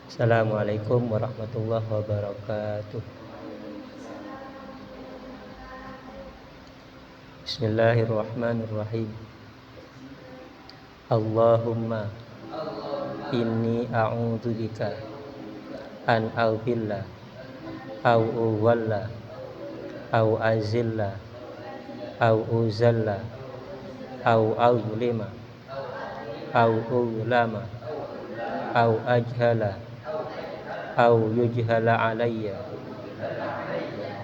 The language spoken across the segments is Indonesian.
Assalamualaikum warahmatullahi wabarakatuh. Bismillahirrahmanirrahim. Allahumma inni a'udzubika an aghfilla au uwalla au azilla au uzalla au azlima au ulama au ajhala au yujhala alayya.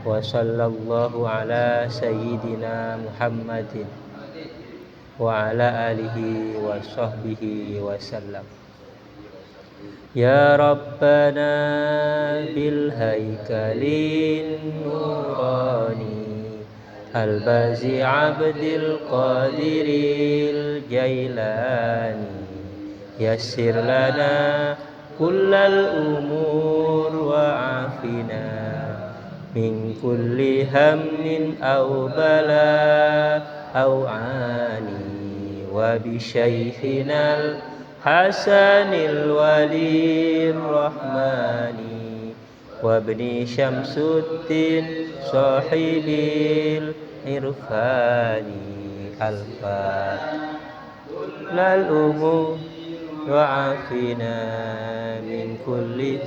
Wa sallallahu ala sayyidina Muhammadin wa ala alihi wa sahbihi wa sallam. Ya Rabbana bil haykalin nurani al-bazi abdil qadiril jailani yassir lana kullal umur wa afina min kulli hammin aw bala aw ani wa bi syaikhinal hasanil walir rahmani wa bni syamsuddin sahibil irfani al-fatih lal umur wa afina min kulli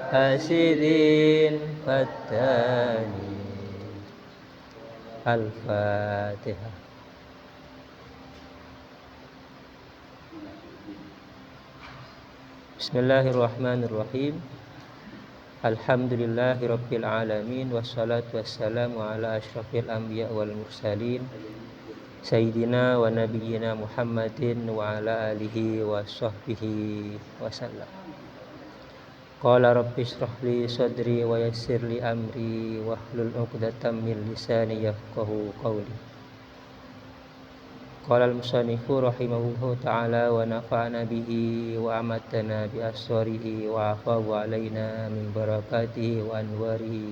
hasidin fattani. Al-Fatihah. Bismillahirrahmanirrahim. Alhamdulillahirabbil alamin wassalatu wassalamu ala asyrafil anbiya wal mursalin sayyidina wa nabiyyina Muhammadin wa ala alihi wa sahbihi wa sallam. Qala rabbi shrah li sadri wa yassir li amri wahlul 'uqdatam min lisani yafqahu qawli. Qala al-musannifu rahimahullahu ta'ala wa nafa'ana bihi wa amatana bi asrarihi wa afawu alaina min barakatihi wa anwarihi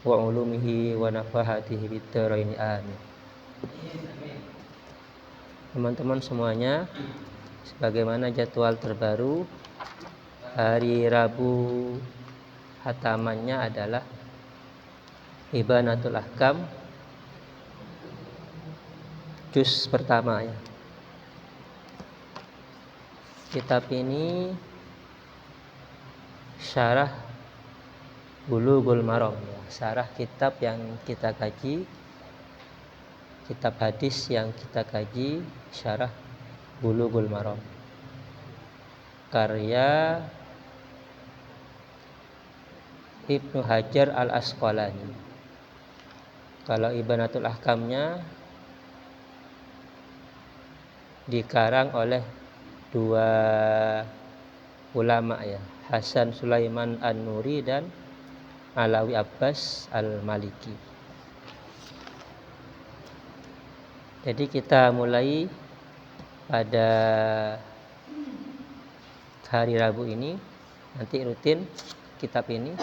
wa ulumihi wa nafahatihi bittaraini amin. Teman-teman semuanya, sebagaimana jadwal terbaru, hari Rabu hatamannya adalah Ibanatul Ahkam juz pertama ya. Kitab ini syarah Bulughul Maram ya. Syarah kitab yang kita kaji, kitab hadis yang kita kaji, syarah Bulughul Maram karya Ibnu Hajar al-Asqalani. Kalau Ibanatul Ahkamnya dikarang oleh dua ulama ya, Hasan Sulaiman An-Nuri dan Alawi Abbas Al-Maliki. Jadi kita mulai pada hari Rabu ini, nanti rutin kitab ini.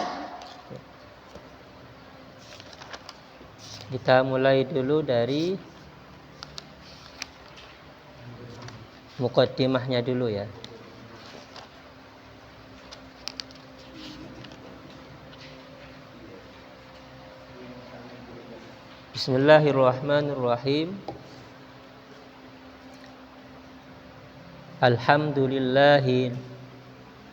Kita mulai dulu dari muqaddimahnya dulu ya. Bismillahirrahmanirrahim.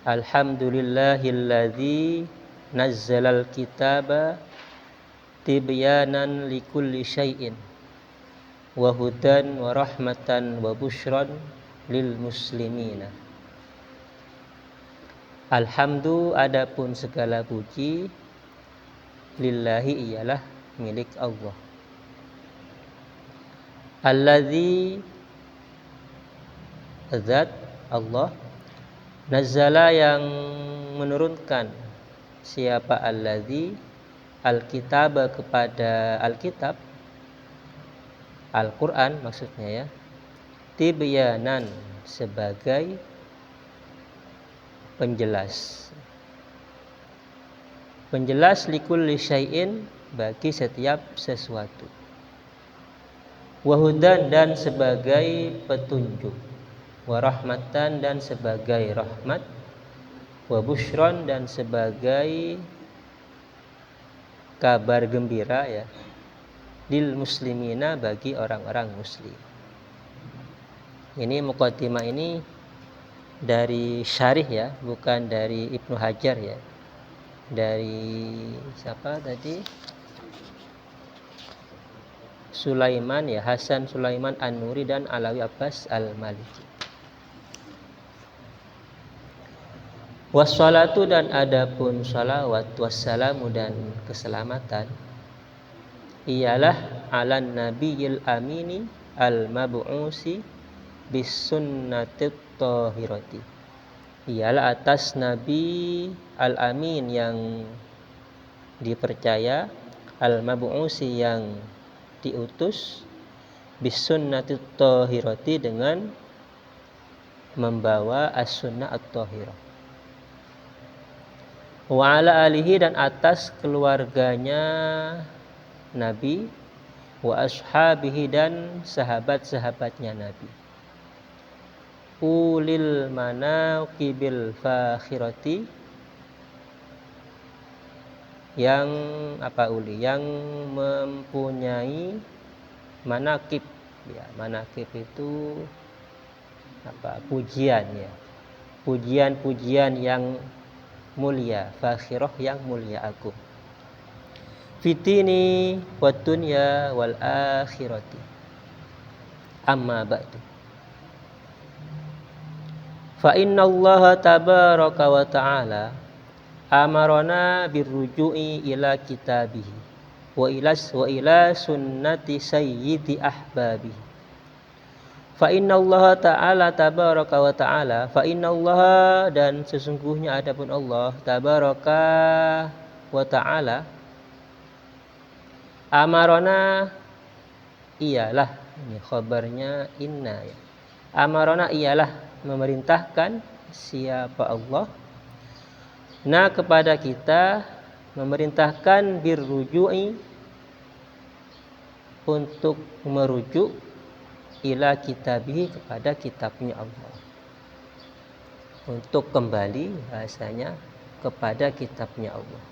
Alhamdulillahilladzi nazzalal kitaba tibyanan likulli syai'in wa hudan wa rahmatan wa busyran lil muslimina. Alhamdu, adapun segala puji, lillahi ialah milik Allah. Alladzi, zat Allah, nazzala yang menurunkan, siapa alladzi, al-kitaba kepada al-kitab, Al-Quran maksudnya ya, tibyanan sebagai penjelas, penjelas likulli syai'in bagi setiap sesuatu, wahudan dan sebagai petunjuk, warahmatan dan sebagai rahmat, wa busyron, dan sebagai kabar gembira ya, lil muslimina, bagi orang-orang muslim. Ini muqaddimah ini dari syarih ya, bukan dari Ibnu Hajar ya. Dari siapa tadi? Sulaiman ya, Hasan Sulaiman An-Nuri dan Alawi Abbas Al-Maliki. Wassalatu, dan adapun salawat, wassalamu, dan keselamatan, ialah alan nabiyil amini al-mab'usi bis sunnatit thahirati, ialah atas nabi al-amin yang dipercaya, al-mab'usi yang diutus, bis sunnatit thahirati dengan membawa as-sunnah at-thahirah, wa ala alihi, dan atas keluarganya Nabi, wa ashabihi, dan sahabat-sahabatnya Nabi, ulil manaqibil fakhirati, yang yang mempunyai manaqib ya. Manaqib itu pujian ya, pujian-pujian yang mulia, fakhirah yang mulia agung, fitini wad dunya wal akhirati. Amma ba'du, fa inna Allah tabaraka wa ta'ala amarona birruju'i ila kitabihi wa ila sunnati sayyidi ahbabihi. Fa inna Allah ta'ala tabaraka wa ta'ala, fa inna Allah, dan sesungguhnya adapun Allah tabaraka wa ta'ala, amarona ialah, ini khabarnya inna ya, amarona ialah memerintahkan, siapa Allah, nah kepada kita, memerintahkan birruju'i, untuk merujuk, ila kitabihi, kepada kitabnya Allah, untuk kembali bahasanya kepada kitabnya Allah,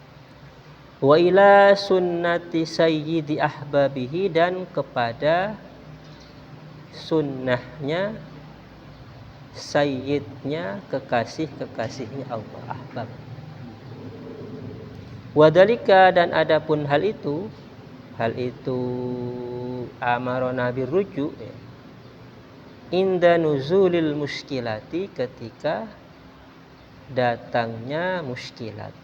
wa ila sunnati sayyidi ahbabihi, dan kepada sunnahnya sayyidnya, kekasih-kekasihnya Allah, ahbab. Wadalika, dan adapun hal itu amarona birruju ya, inda nuzulil muskilati, ketika datangnya muskilat,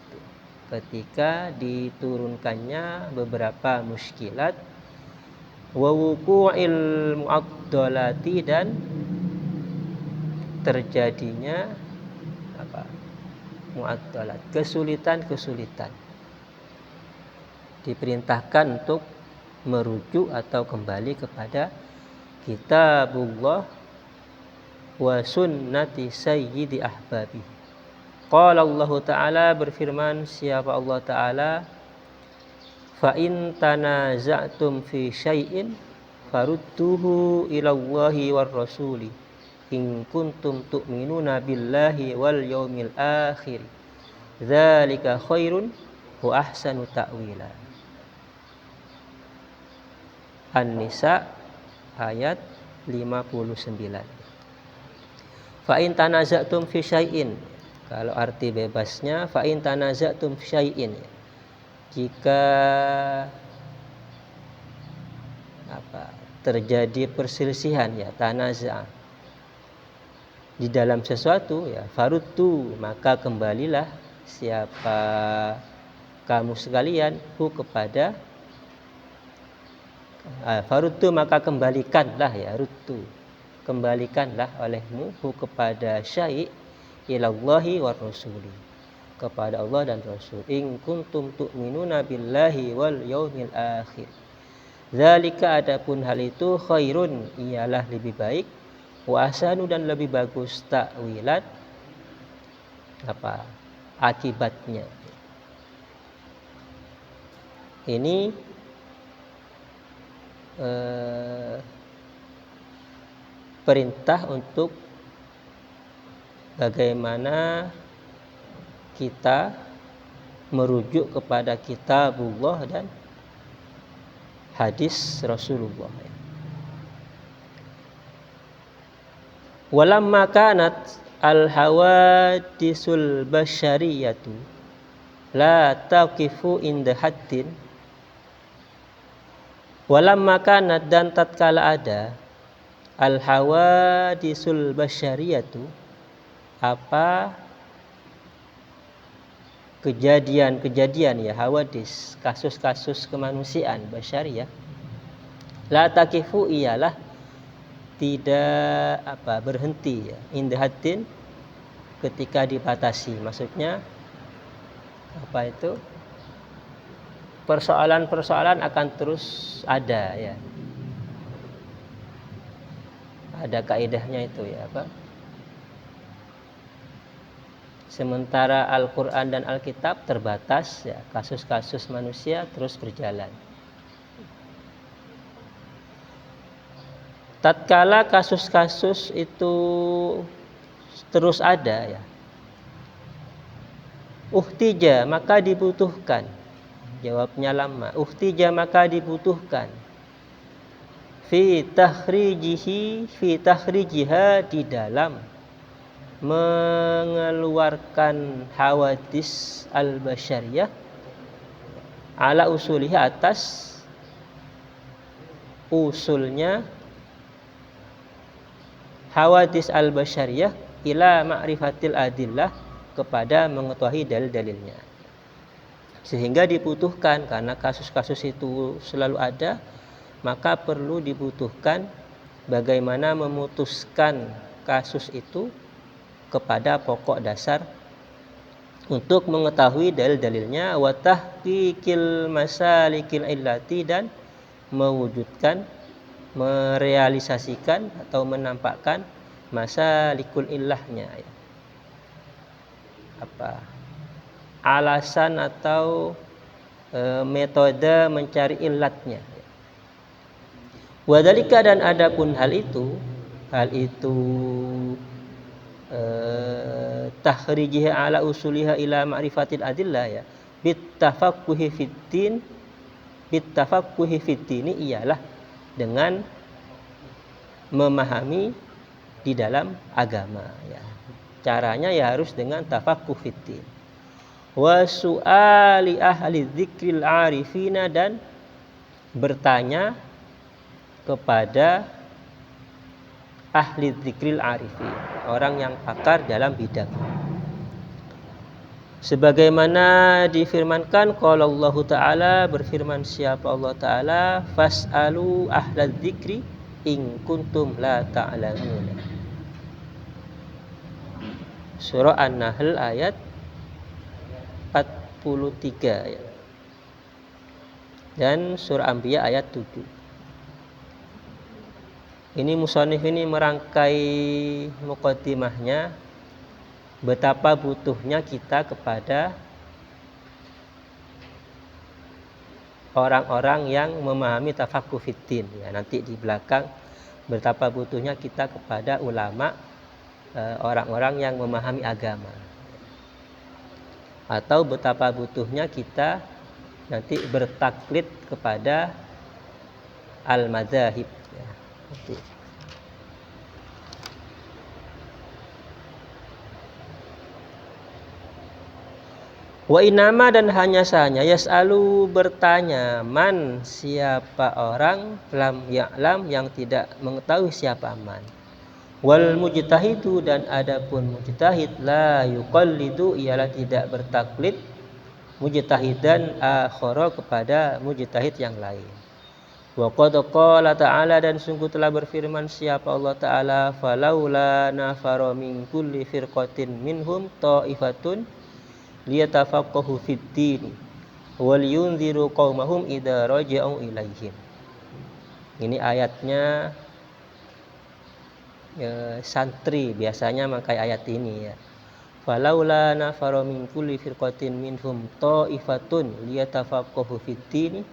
ketika diturunkannya beberapa muskilat, wa wuqu'il mu'addalati, dan terjadinya mu'addalat, kesulitan-kesulitan, diperintahkan untuk merujuk atau kembali kepada kitabullah wa sunnati sayyidi ahbabi. Qala Allah Ta'ala, berfirman siapa Allah Ta'ala, fa in tanaza'tum fi syai'in farudduhu ilallahi war rasuli in kuntum tu'minuna billahi wal yaumil akhir dzalika khairun wa ahsanu ta'wila. An-Nisa ayat 59. Fa in tanaza'tum fi syai'in, kalau arti bebasnya fa in tanaza'tum fi syai'in, jika terjadi perselisihan ya, tanaza' di dalam sesuatu ya, faruddu, maka kembalilah siapa kamu sekalian kepada faruddu, maka kembalikanlah ya, ruddu, kembalikanlah olehmu kepada syai' ilallahi war rasuli, kepada Allah dan Rasul, in kuntum tu'minuna billahi wal yaumil akhir, zalika, adapun hal itu, khairun, ialah lebih baik, wa ahsanu, dan lebih bagus, ta'wilat, akibatnya. Ini perintah untuk bagaimana kita merujuk kepada kitabullah dan hadis Rasulullah. Walamma kanat al-hawadisul basyariyatu la taqifu inda haddin. Walamma kanat, dan tatkala ada al-hawadisul basyariyatu, apa kejadian-kejadian ya, hawadis, kasus-kasus kemanusiaan basyariyah, la taqifu, ialah tidak berhenti ya, inda haddin, ketika dibatasi. Maksudnya apa itu? Persoalan-persoalan akan terus ada ya. Ada kaidahnya itu ya, apa? Sementara Al-Quran dan Alkitab terbatas ya, kasus-kasus manusia terus berjalan. Tatkala kasus-kasus itu terus ada ya, uhtija, maka dibutuhkan. Jawabnya lama. Uhtija, maka dibutuhkan. Fi takhrijiha, di dalam mengeluarkan hawadis al-basyariyah, ala usulihah, atas usulnya hawadis al-basyariyah, ila ma'rifatil adillah, kepada mengetahui dalil-dalilnya. Sehingga dibutuhkan, karena kasus-kasus itu selalu ada, maka perlu dibutuhkan bagaimana memutuskan kasus itu kepada pokok dasar untuk mengetahui dalil-dalilnya, wa tahqiqil masalikil illati, dan mewujudkan, merealisasikan atau menampakkan masalikul illahnya ya. Alasan atau metode mencari illatnya. Wadhalika, dan adapun hal itu takhrijiha ala usuliha ila ma'rifatil adillah ya, bitafaqquhi fiddin, ialah dengan memahami di dalam agama ya. Caranya ya harus dengan tafaqquh fiddin. Wa su'ali ahli dzikril arifina, dan bertanya kepada ahli dzikril arifin, orang yang pakar dalam bidang. Sebagaimana difirmankan, qala Allah Ta'ala, berfirman siapa Allah Ta'ala, fas'alu ahlal dzikri in kuntum la ta'lamun. Surah An-Nahl ayat 43 ya. Dan surah Anbiya ayat 7. Ini musannif ini merangkai muqaddimahnya, betapa butuhnya kita kepada orang-orang yang memahami tafaqquh fiddin ya. Nanti di belakang, betapa butuhnya kita kepada ulama, orang-orang yang memahami agama, atau betapa butuhnya kita nanti bertaklid kepada al-madzahib ya. Wa inama, dan hanya saja yas'alu, bertanya, man, siapa orang, lam ya'lam, yang tidak mengetahui siapa man. Wal mujtahidu, dan adapun mujtahid, la yuqallidu, ialah tidak bertaklid, mujtahidan akhara, kepada mujtahid yang lain. Wa qad qala ta'ala, dan sungguh telah berfirman siapa Allah Ta'ala, falaula nafara min kulli firqatin minhum ta'ifatun liyatafaqahu fiddin wal yunziru qaumahum idza raja'u ilaihim. Ini ayatnya santri biasanya memakai ayat ini ya. Falaula nafara min kulli firqatin minhum ta'ifatun liyatafaqahu fiddin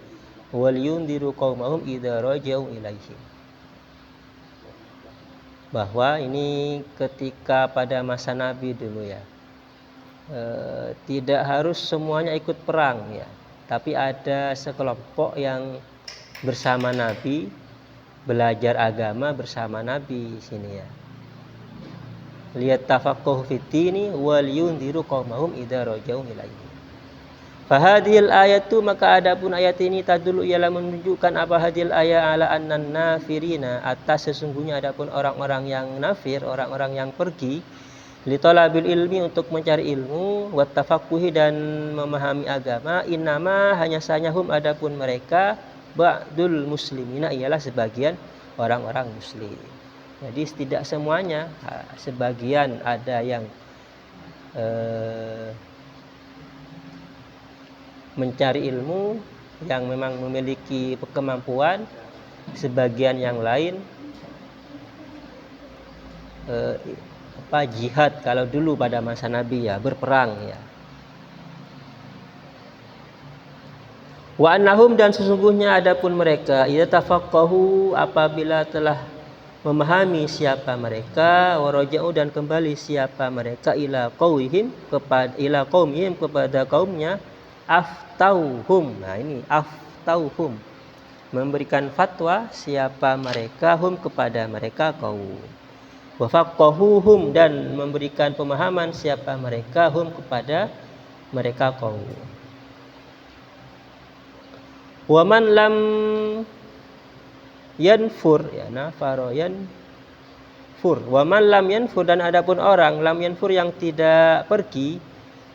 wal yundiru qaumahum idza raja'u ilaihim. Bahwa ini ketika pada masa Nabi dulu ya, tidak harus semuanya ikut perang ya, tapi ada sekelompok yang bersama Nabi, belajar agama bersama Nabi sini ya. Lihat tafaqquh fid-dini wal yundiru qaumahum idza rajau ilaihi. Fahadhil ayatu, maka adapun ayat ini tadulu ialah menunjukkan apa hadil ayat ala annan nafirina, atas sesungguhnya adapun orang-orang yang nafir, orang-orang yang pergi li talabil ilmi, untuk mencari ilmu, wat tafaqquhi, dan memahami agama, innama hanya saja hum, adapun mereka, ba'dul muslimina, ialah sebagian orang-orang muslim. Jadi tidak semuanya, sebagian ada yang mencari ilmu yang memang memiliki kemampuan, sebagian yang lain jihad kalau dulu pada masa Nabi ya, berperang ya. Wa annahum, dan sesungguhnya adapun mereka, idza tafaqqahu, apabila telah memahami siapa mereka, waraja'u, dan kembali siapa mereka, ila qaumihim, kepada kaumnya, aftauhum. Nah ini aftauhum, memberikan fatwa siapa mereka, hum, kepada mereka kaum. Wa faqahuhum, dan memberikan pemahaman siapa mereka, hum, kepada mereka kaum. Wa man lam yanfur, ya, nafaro yanfur. Wa man lam yanfur, dan adapun orang lam yanfur yang tidak pergi,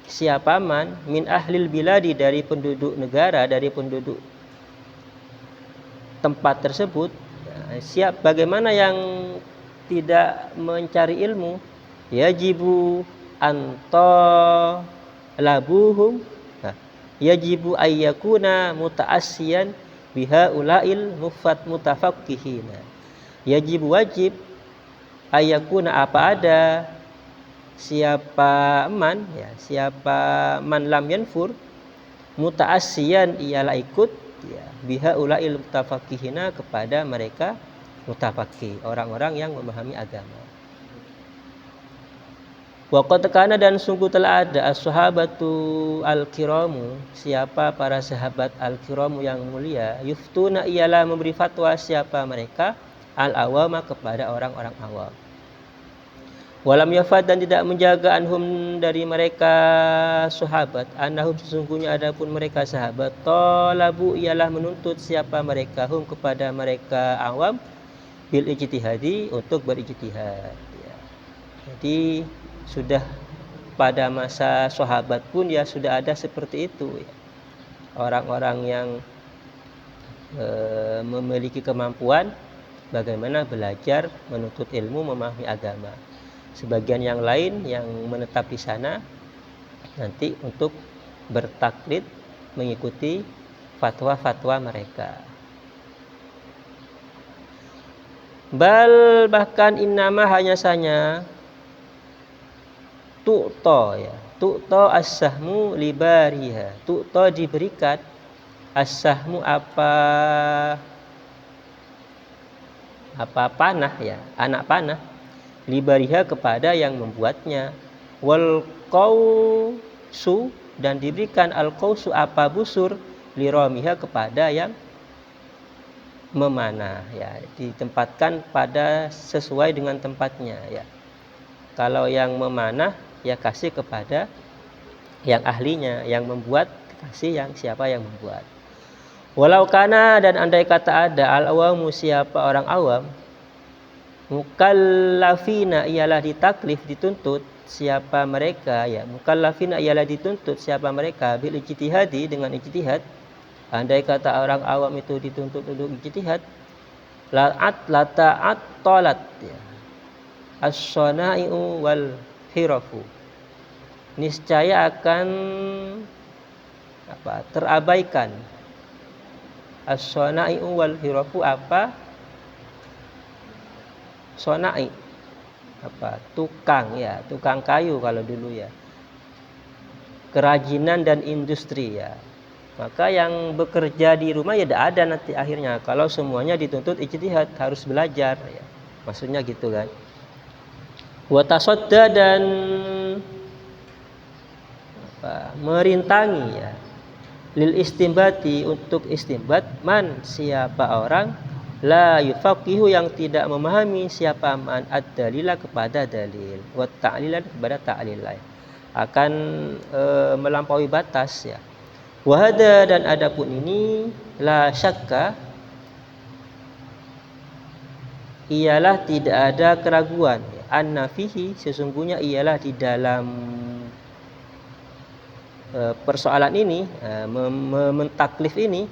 siapa man, min ahlil biladi, dari penduduk negara, dari penduduk tempat tersebut. Siap bagaimana yang tidak mencari ilmu, yajibu anto labuhum, yajibu ayyakuna muta'assiyan biha ulail mutafaqqihina. Yajibu, wajib, ayyakuna, apa ada, siapa man ya, siapa man lam yanfur, muta'assiyan, ialah ikut ya, biha ulail mutafaqqihina, kepada mereka mutafaqih, orang-orang yang memahami agama. Wa qad kana, dan sungguh telah ada, as-sahabatu al-kiramu, siapa para sahabat al-kiramu yang mulia, yuftuna, ialah memberi fatwa siapa mereka, al-awama, kepada orang-orang awam. Walam yafad, dan tidak menjaga, anhum, dari mereka sahabat, annahum, sesungguhnya adapun mereka sahabat, talabu, ialah menuntut siapa mereka, hum, kepada mereka awam, bil ijtihadi, untuk berijtihad ya. Jadi sudah pada masa sahabat pun ya sudah ada seperti itu ya. Orang-orang yang memiliki kemampuan bagaimana belajar, menuntut ilmu, memahami agama. Sebagian yang lain yang menetap di sana nanti untuk bertaklid, mengikuti fatwa-fatwa mereka. Bal, bahkan, innama, hanya saja, tu'to ya, tu'to as-sahmu libariha, tu'to, diberikan, as-sahmu, apa panah ya, anak panah, libariha, kepada yang membuatnya, wal qausu, dan diberikan al qausu, apa busur, liromiha, kepada yang memanah ya, ditempatkan pada sesuai dengan tempatnya ya. Kalau yang memanah ya kasih kepada yang ahlinya, yang membuat kasih yang siapa yang membuat. Walau kana, dan andai kata ada, al-awamu, siapa orang awam, mukallafina, ialah ditaklif, dituntut siapa mereka ya, mukallafina, ialah dituntut siapa mereka, bil ijtihadi, dengan ijtihad. Andai kata orang awam itu dituntut untuk ijtihad, lata'at tolat ya, as-sonai'u wal hirafu, niscaya akan terabaikan, as-sonai'u wal hirafu, sonai, tukang ya, tukang kayu kalau dulu ya, kerajinan dan industri ya. Maka yang bekerja di rumah ya tidak ada nanti akhirnya kalau semuanya dituntut ijtihad, harus belajar ya. Maksudnya gitu kan. Wa tasadda, dan merintangi ya lil istimbati untuk istimbat man siapa orang la yufaqihu yang tidak memahami siapa man ad-dalila kepada dalil wa ta'lilan kepada ta'lil akan melampaui batas ya. Wahada dan adapun ini la syakka ialah tidak ada keraguan anna fihi sesungguhnya ialah di dalam persoalan ini mentaklif ini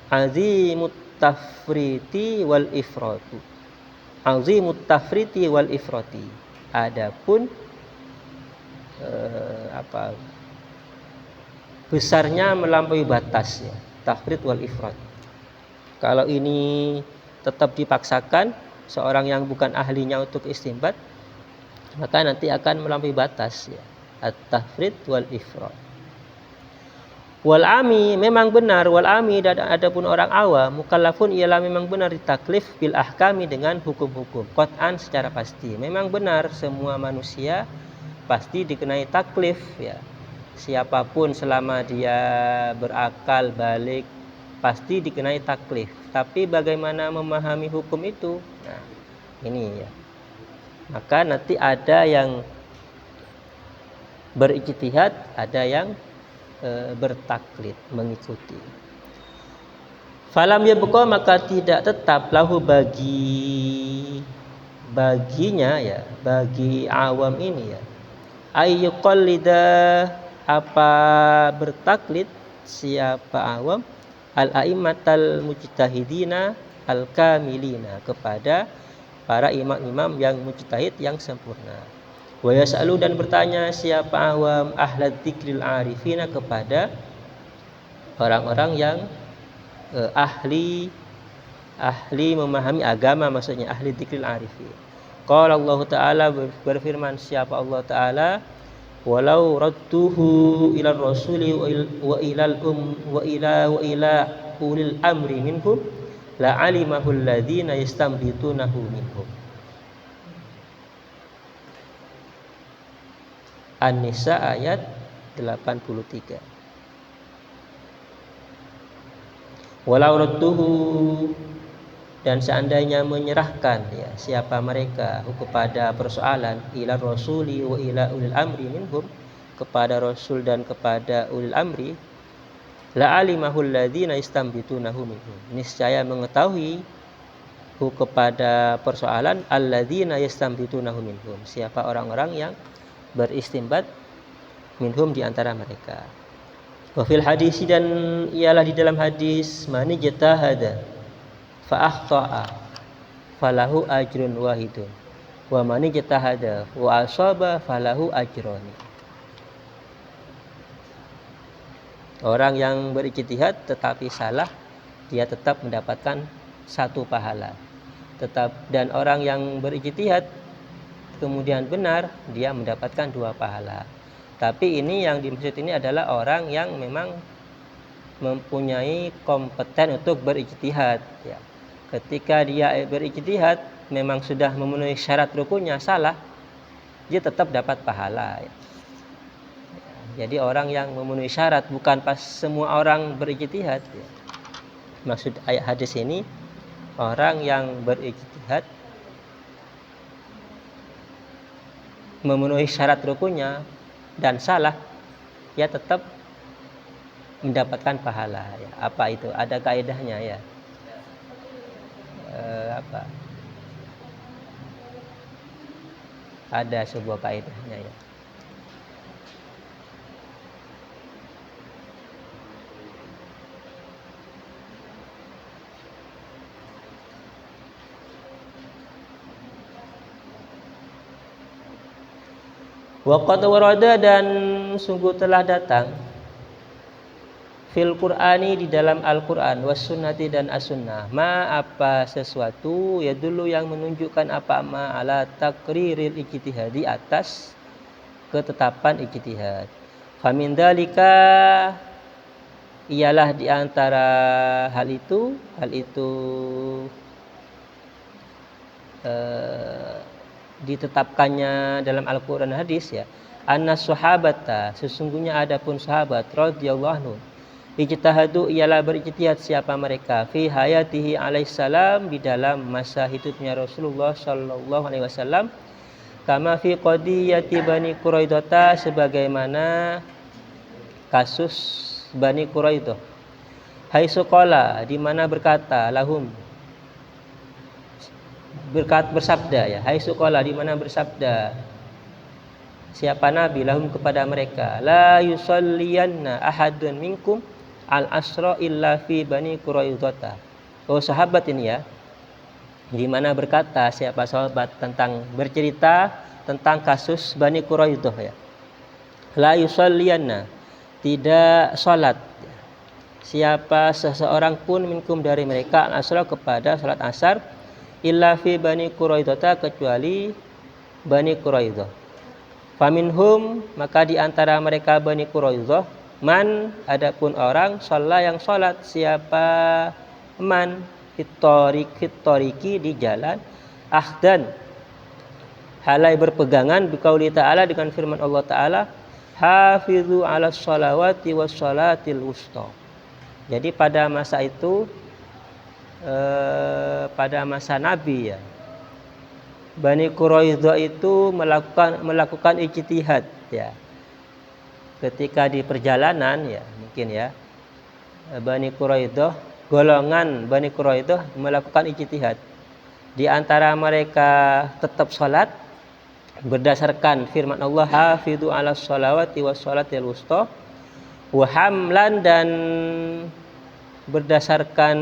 azimut tafriti wal ifrati adapun besarnya melampaui batas ya tafrit wal ifrat. Kalau ini tetap dipaksakan seorang yang bukan ahlinya untuk istinbat maka nanti akan melampaui batas ya at-tafrit wal ifrat. Wal ami memang benar wal ami dan adapun orang awam mukallafun ialah memang benar ditaklif bil ahkami dengan hukum-hukum qat'an secara pasti. Memang benar semua manusia pasti dikenai taklif ya. Siapapun selama dia berakal balik pasti dikenai taklif. Tapi bagaimana memahami hukum itu? Nah, ini ya. Maka nanti ada yang berijtihad, ada yang bertaklid mengikuti. Falam yabqa maka tidak tetap lahu baginya ya bagi awam ini ya ayyuqallida apa bertaklid siapa awam al-a'immatal mujtahidina al-kamilina kepada para imam-imam yang mujtahid yang sempurna. Wa yas'alu dan bertanya siapa awam ahlad dzikril arifina kepada orang-orang yang ahli memahami agama maksudnya ahli dzikril arifin. Qala Allah Ta'ala berfirman siapa Allah Ta'ala walau radduhu ila rasuli wa ila ulil amri minhum la alimahul ladzina yastambitunahu minhum. An-Nisa ayat 83. Walau radduhu dan seandainya menyerahkan ya siapa mereka kepada persoalan ila rasuli wa ila ulil amri minhum kepada rasul dan kepada ulil amri la alimahul ladzina yastambitunahu minhum niscaya mengetahui kepada persoalan alladzina yastambitunahu minhum siapa orang-orang yang beristimbat minhum di antara mereka. Wa fil hadis dan ialah di dalam hadis mani jatahada fa akhta'a falahu ajrun wahidun wa mani jatahada wa asaba falahu ajrani. Orang yang berijtihad tetapi salah dia tetap mendapatkan satu pahala. Dan orang yang berijtihad kemudian benar dia mendapatkan dua pahala. Tapi ini yang dimaksud ini adalah orang yang memang mempunyai kompeten untuk berijtihad ya. Ketika dia berijtihad memang sudah memenuhi syarat rukunnya salah dia tetap dapat pahala ya. Jadi orang yang memenuhi syarat bukan pas semua orang berijtihad ya. Maksud ayat hadis ini orang yang berijtihad memenuhi syarat rukunnya dan salah ya tetap mendapatkan pahala ya. Apa itu? Ada kaidahnya ya. Apa? Ada sebuah kaidahnya ya. Wa qad warada dan sungguh telah datang fil Qur'ani di dalam Al-Qur'an was sunnati dan as-sunnah ma apa sesuatu ya dulu yang menunjukkan apa ma ala taqriril ijtihadi atas ketetapan ijtihad. Famin dalika ialah di antara hal itu ditetapkannya dalam Al-Quran dan hadis ya anna sahabata, sesungguhnya adapun sahabat radhiyallahu anhu, ijtihadu ialah berijtihad siapa mereka fi hayatihi alaihissalam, di dalam masa hidupnya Rasulullah sallallahu alaihi wasallam, kama fi qadiyati Bani Quraidah, sebagaimana kasus Bani Quraidah. Haitsu qala, di mana berkata, lahum, bersabda ya, haitsu qala, di mana bersabda siapa Nabi, lahum, kepada mereka, la yusalliyanna ahadun minkum al asra illa fi Bani Quraidah. Oh sahabat ini ya, di mana berkata siapa sahabat tentang bercerita tentang kasus Bani Quraidah ya. La yusalliyanna, tidak salat siapa seseorang pun minkum dari mereka al-asra, kepada salat asar, illa fi Bani Quraidah, kecuali Bani Quraidah. Faminhum, maka di antara mereka Bani Quraidah, man, adapun orang, shalla, yang salat siapa man, fitoriki, di jalan, ahdan, halai berpegangan, biqauli ta'ala, dengan firman Allah Ta'ala, hafizu ala sholawati was sholatil wusta. Jadi pada masa itu, pada masa Nabi ya, Bani Quraidah itu melakukan ijtihad ya. Ketika di perjalanan ya, mungkin ya, Bani Quraidah, golongan Bani Quraidah melakukan ijtihad. Di antara mereka tetap salat berdasarkan firman Allah, hafizu ala sholawati was sholatil wusta, wa hamlan, dan berdasarkan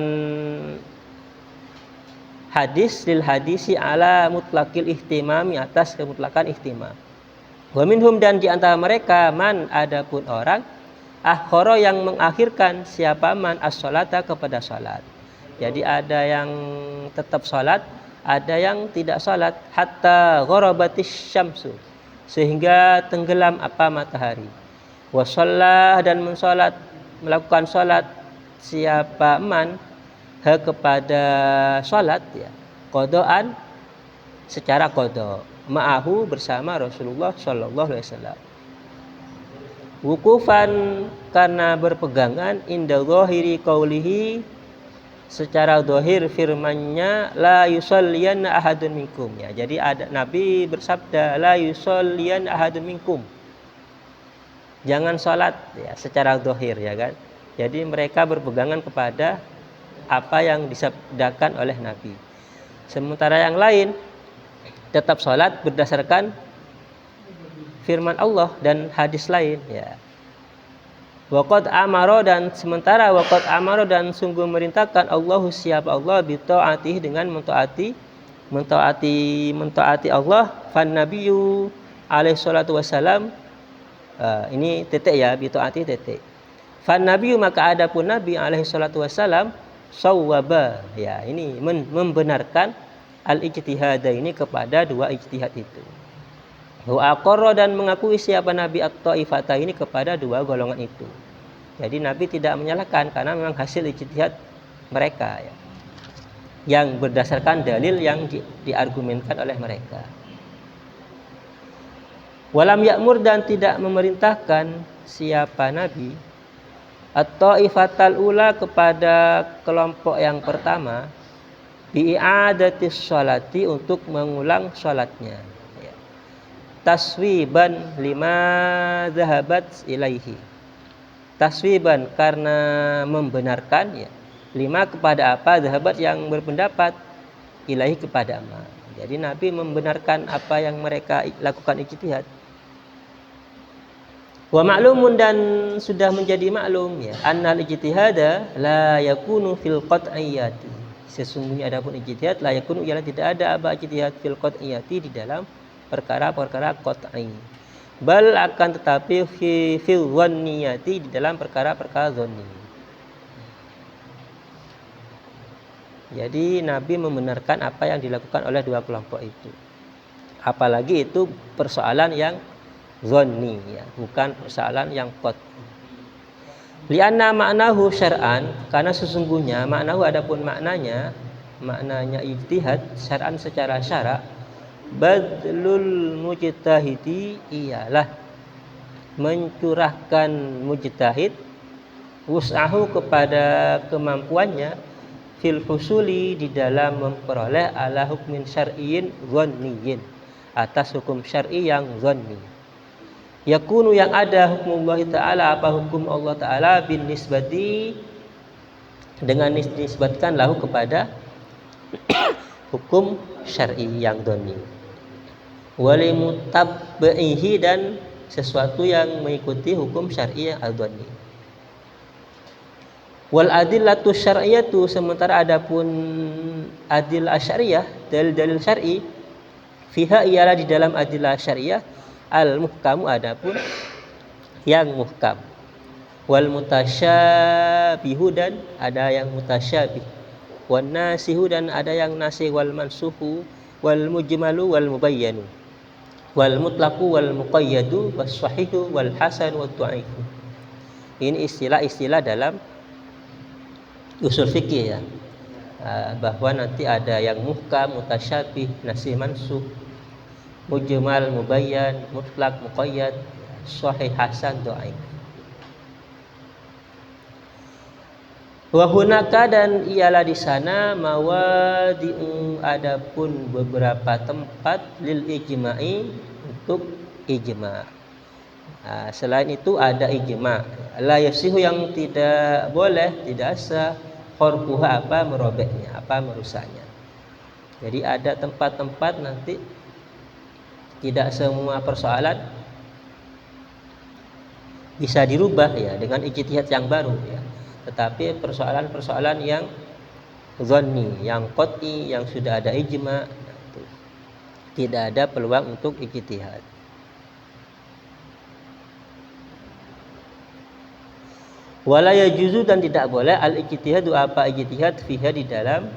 hadis, lil hadisi ala mutlaqil ihtimami, atas kemutlakan ihtimam. Wa minhum, dan di antara mereka, man, adapun orang, akhara, yang mengakhirkan siapa man, as-sholata, kepada salat. Jadi ada yang tetap salat, ada yang tidak salat, hatta gharabatis syamsu, sehingga tenggelam apa, matahari. Wa shollah, dan mensalat, melakukan salat siapa man, kepada salat ya, qadaan, secara qada, ma'ahu, bersama Rasulullah sallallahu alaihi wasallam. Wukufan, karena berpegangan, inda zahiri qaulihi, secara zahir firman-Nya, la yusalliyanna ahadun minkum ya. Jadi ada Nabi bersabda, la yusalliyanna ahadun minkum, jangan salat ya, secara zahir ya kan. Jadi mereka berpegangan kepada apa yang disabdakan oleh Nabi. Sementara yang lain tetap salat berdasarkan firman Allah dan hadis lain ya. Waqad amara, dan sementara waqad amara, dan sungguh merintahkan Allahu, siapa Allah, bi taatihi, dengan mentaati Allah, fan nabiyyu alaihi salatu wassalam. Ini titik ya, bi taati titik. Fan nabiyyu, maka adapun Nabi alaihi salatu wassalam, sawwaba ya, ini membenarkan al-ijtihad ini, kepada dua ijtihad itu. Wa aqarra, dan mengakui siapa Nabi at-taifata ini, kepada dua golongan itu. Jadi Nabi tidak menyalahkan, karena memang hasil ijtihad mereka ya, yang berdasarkan dalil yang diargumenkan oleh mereka. Walam ya'mur, dan tidak memerintahkan siapa Nabi at-taifatal ula, kepada kelompok yang pertama, bi'adatis sholati, untuk mengulang sholatnya ya. Taswiban lima zahabat ilaihi, taswiban, karena membenarkan ya, lima, kepada apa, zahabat, yang berpendapat, ilaihi, kepada ma. Jadi Nabi membenarkan apa yang mereka lakukan ijtihad. Wa ma'lumun, dan sudah menjadi maklum ya, annal ijtihada la yakunu fil qat'iyati, sesungguhnya adapun ijtihad, la yakunu, ialah tidak ada apa ijtihad, fil qat'iyati, di dalam perkara-perkara qat'i, bal, akan tetapi, fil dhanniyati, di dalam perkara-perkara dhanni. Jadi Nabi membenarkan apa yang dilakukan oleh dua kelompok itu, apalagi itu persoalan yang dhanni ya, bukan persoalan yang qat'i. Lianna maknahu syar'an, karena sesungguhnya maknahu, adapun maknanya ijtihad, syar'an, secara syara', badlul mujtahidi, ialah mencurahkan mujtahid wus'ahu kepada kemampuannya fil husuli di dalam memperoleh ala hukmin syar'iyyin dhanniyin atas hukum syar'i yang dhanni. Yakunu yang ada hukumullah ta'ala apa hukum Allah ta'ala bin nisbati dengan nisbatkan lahu kepada hukum syar'i yang dhanni. Wali mutabbihi dan sesuatu yang mengikuti hukum syar'i yang dhanni. Wal adillatu syar'iyatu sementara adapun adillah syariah dalil-dalil syar'i fiha ialah di dalam adillah syariah al muhkamu adapun yang muhkam wal mutasyabihu dan ada yang mutasyabih wan nasihu dan ada yang nasih wal mansuhu wal mujmalu wal mubayyanu wal mutlaqu wal muqayyadu was sahihu wal hasan wat dha'ifu. Ini istilah-istilah dalam usul fikih ya, bahwa nanti ada yang muhkam, mutasyabih, nasih mansukh, mujmal, mubayyan, mutlaq, muqayyad, sahih, hasan, dhaif. Wa hunaka dan ialah di sana mawadi'u adapun beberapa tempat lil ijma'i untuk ijma'. Selain itu ada ijma'. La yasihu yang tidak boleh, tidak sah kharbuha apa merobeknya, apa merusaknya. Jadi ada tempat-tempat nanti tidak semua persoalan bisa dirubah ya dengan ijtihad yang baru ya. Tetapi persoalan-persoalan yang dhanni, yang qat'i, yang sudah ada ijma' tidak ada peluang untuk ijtihad. Wala yajuzu dan tidak boleh al-ijtihadu apa ijtihad fiha di dalam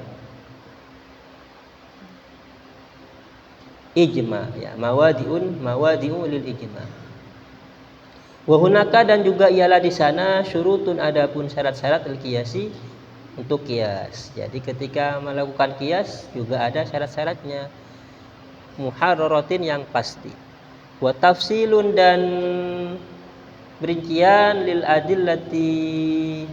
ijma ya mawadi'u lil ijma. Wa hunaka dan juga ialah di sana syurutun adapun syarat-syarat al-qiyasi untuk qiyas. Jadi ketika melakukan qiyas juga ada syarat-syaratnya muharraratin yang pasti. Wa tafsilun dan berincian lil adillati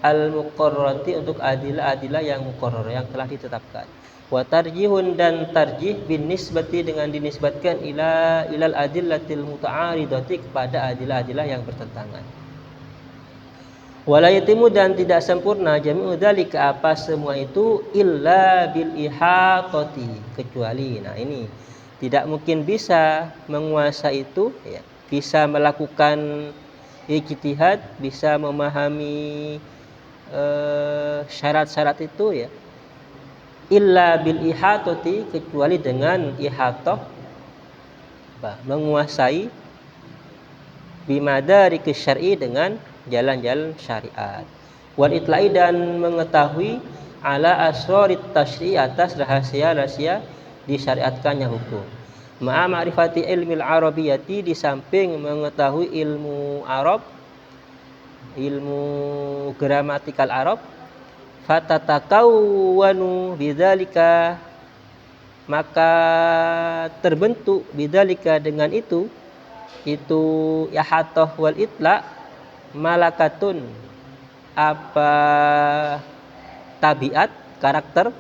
al muqarrarati untuk adilah-adilah yang muqarrar yang telah ditetapkan. Wa tarjihun dan tarjih bin nisbati dengan dinisbatkan ilal adillatil muta'aridati kepada adilah-adilah yang bertentangan. Wala yatimu dan tidak sempurna jami'u dzalika apa semua itu illa bil ihatati kecuali ini tidak mungkin bisa menguasai itu ya, bisa melakukan ijtihad, bisa memahami syarat-syarat itu ya illa bil ihatati kecuali dengan ihatah menguasai bimadarik syar'i dengan jalan-jalan syariat wal itla'i dan mengetahui ala asrarit tasyri' atas rahasia-rahasia disyariatkannya hukum ma'a ma'rifati ilmil arabiyyati di samping mengetahui ilmu Arab, ilmu gramatikal Arab, fatatakawwanu bidzalika maka terbentuk bidzalika dengan itu ihatah wal itla malakatun apa tabiat karakter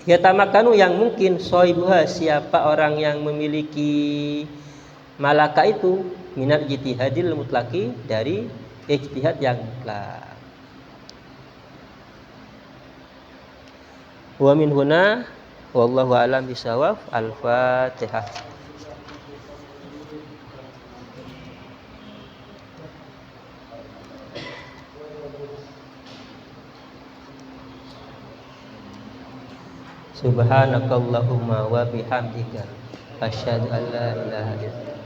yatamakanu yang mungkin soibuha siapa orang yang memiliki malaka itu minal ijtihadil mutlaki dari ijtihad yang mutlak. Wa min huna wallahu a'lam bishawab. Al-Fatihah. Subhanakallahumma wa bihamdika asyhadu an la ilaha illa anta